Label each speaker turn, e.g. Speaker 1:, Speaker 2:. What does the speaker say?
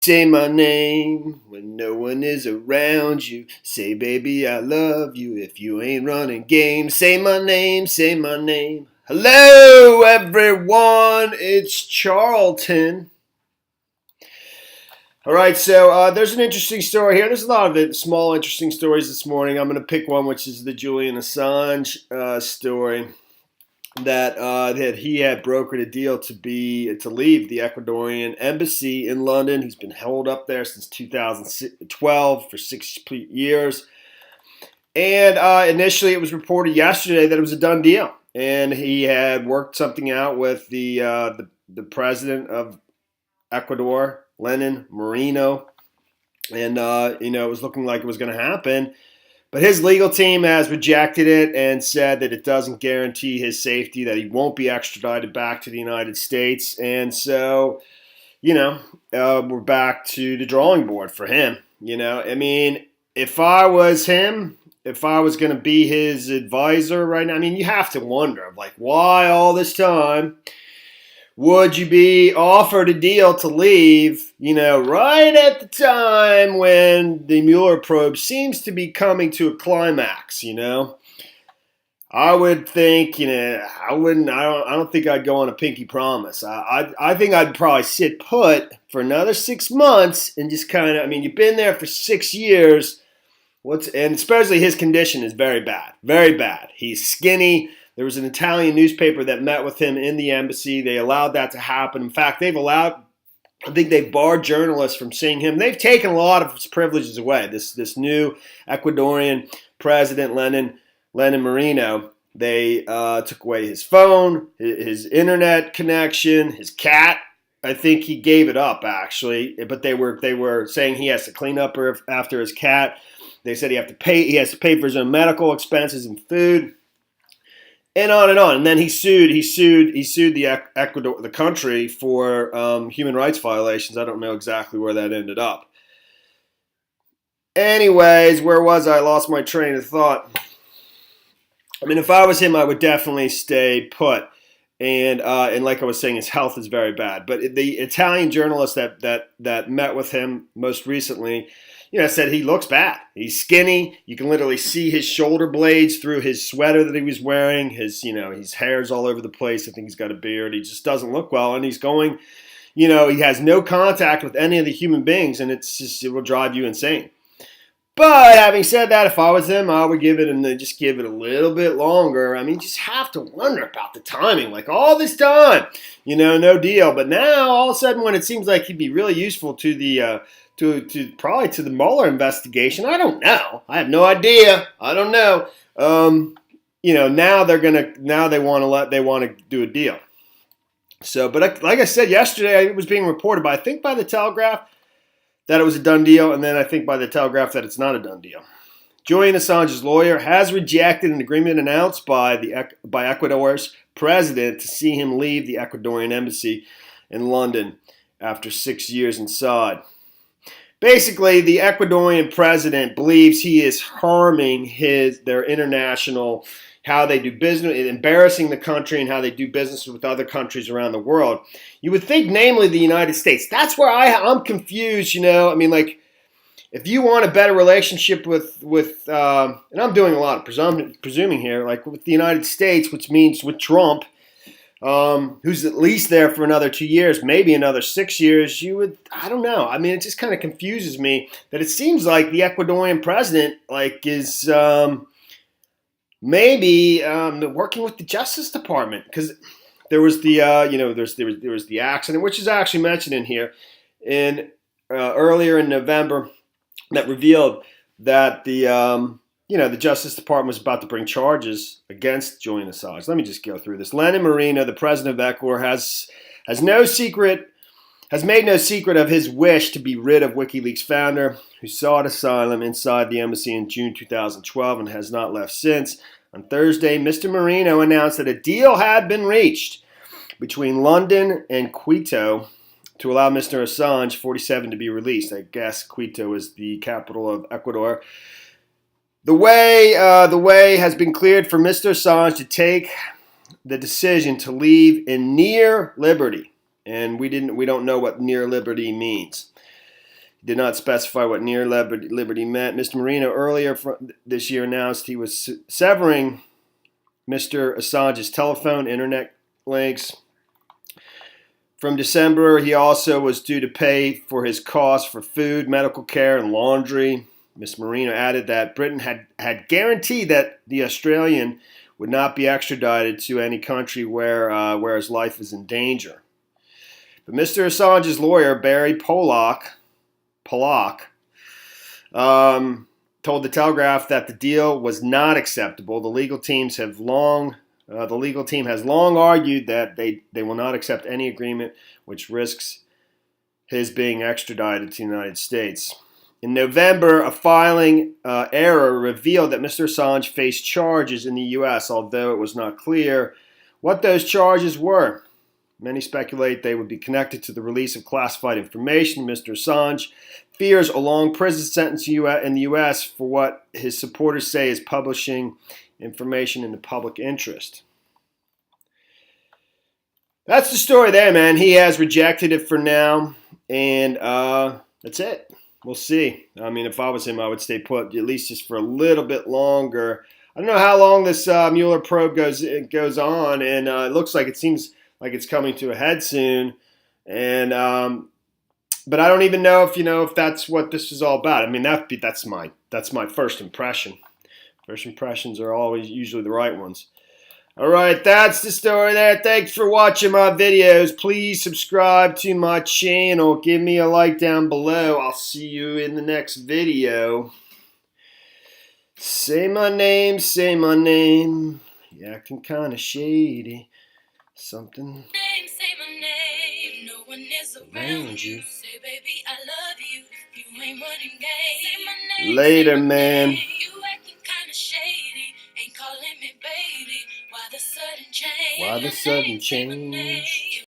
Speaker 1: Say my name when no one is around you. Say, baby, I love you if you ain't running games. Say my name, say my name. Hello, everyone. It's Charlton. All right, so there's an interesting story here. There's a lot of small, interesting stories this morning. I'm going to pick one, which is the Julian Assange story. That he had brokered a deal to leave the Ecuadorian embassy in London. He's been held up there since 2012 for 6 years. And initially, it was reported yesterday that it was a done deal, and he had worked something out with the president of Ecuador, Lenin Moreno, and it was looking like it was going to happen. But his legal team has rejected it and said that it doesn't guarantee his safety, that he won't be extradited back to the United States. And so, we're back to the drawing board for him. I mean, if I was him, if I was going to be his advisor right now, I mean, you have to wonder, like, why all this time would you be offered a deal to leave, right at the time when the Mueller probe seems to be coming to a climax, I would think, I don't think I'd go on a pinky promise. I think I'd probably sit put for another 6 months and just kind of, I mean, you've been there for 6 years. And especially his condition is very bad, very bad. He's skinny. There was an Italian newspaper that met with him in the embassy. They allowed that to happen. In fact, I think they've barred journalists from seeing him. They've taken a lot of his privileges away. This new Ecuadorian president, Lenin Moreno, they took away his phone, his internet connection, his cat. I think he gave it up, actually. But they were saying he has to clean up after his cat. They said he has to pay for his own medical expenses and food. And on and on. And then he sued the Ecuador, the country, for human rights violations. I don't know exactly where that ended up. Anyways, where was I? I lost my train of thought. I mean, if I was him, I would definitely stay put. And like I was saying, his health is very bad. But the Italian journalist that met with him most recently, said he looks bad. He's skinny. You can literally see his shoulder blades through his sweater that he was wearing. His hair's all over the place. I think he's got a beard. He just doesn't look well. And he's going, he has no contact with any of the human beings, and it will drive you insane. But having said that, if I was him, I would give it a little bit longer. I mean, you just have to wonder about the timing. Like all this time, no deal. But now, all of a sudden, when it seems like he'd be really useful to the probably to the Mueller investigation. I don't know. I have no idea. I don't know. Now they want to do a deal. So, but like I said yesterday, it was being reported I think by the Telegraph that it was a done deal, and then I think by the Telegraph that it's not a done deal. Julian Assange's lawyer has rejected an agreement announced by Ecuador's president to see him leave the Ecuadorian embassy in London after 6 years inside. Basically, the Ecuadorian president believes he is harming their international, how they do business, embarrassing the country and how they do business with other countries around the world. You would think, namely, the United States. That's where I'm confused, I mean, like, if you want a better relationship with and I'm doing a lot of presuming here, like with the United States, which means with Trump, who's at least there for another 2 years, maybe another 6 years, I don't know. I mean, it just kind of confuses me that it seems like the Ecuadorian president, is maybe working with the Justice Department, because there was the, there was the accident, which is actually mentioned in here, earlier in November, that revealed that the Justice Department was about to bring charges against Julian Assange. Let me just go through this. Lenin Moreno, the president of Ecuador, has made no secret of his wish to be rid of Wikileaks founder, who sought asylum inside the embassy in June 2012 and has not left since. On Thursday, Mr. Moreno announced that a deal had been reached between London and Quito to allow Mr. Assange, 47, to be released. I guess Quito is the capital of Ecuador. The way has been cleared for Mr. Assange to take the decision to leave in near liberty, and we don't know what near liberty means. He did not specify what near liberty meant. Mr. Marino earlier this year announced he was severing Mr. Assange's telephone, internet links. From December, he also was due to pay for his costs for food, medical care, and laundry. Ms. Marino added that Britain had guaranteed that the Australian would not be extradited to any country where his life is in danger. But Mr. Assange's lawyer, Barry Pollock, told the Telegraph that the deal was not acceptable. The legal team has long argued that they will not accept any agreement which risks his being extradited to the United States. In November, a filing error revealed that Mr. Assange faced charges in the U.S., although it was not clear what those charges were. Many speculate they would be connected to the release of classified information. Mr. Assange fears a long prison sentence in the U.S. for what his supporters say is publishing information in the public interest. That's the story there, man. He has rejected it for now, and that's it. We'll see. I mean, if I was him, I would stay put at least just for a little bit longer. I don't know how long this Mueller probe goes on, and it seems like it's coming to a head soon. And but I don't even know if that's what this is all about. I mean, that's my first impression. First impressions are always usually the right ones. All right, that's the story there. Thanks for watching my videos. Please subscribe to my channel. Give me a like down below. I'll see you in the next video. Say my name, say my name. You're acting kind of shady. Something.
Speaker 2: Say my name. No one is around you. Say, baby, I love you. You ain't running game. Say my name.
Speaker 1: Later, man.
Speaker 2: You acting kind of shady. Ain't calling me baby. Why the sudden change?
Speaker 1: Why the sudden change?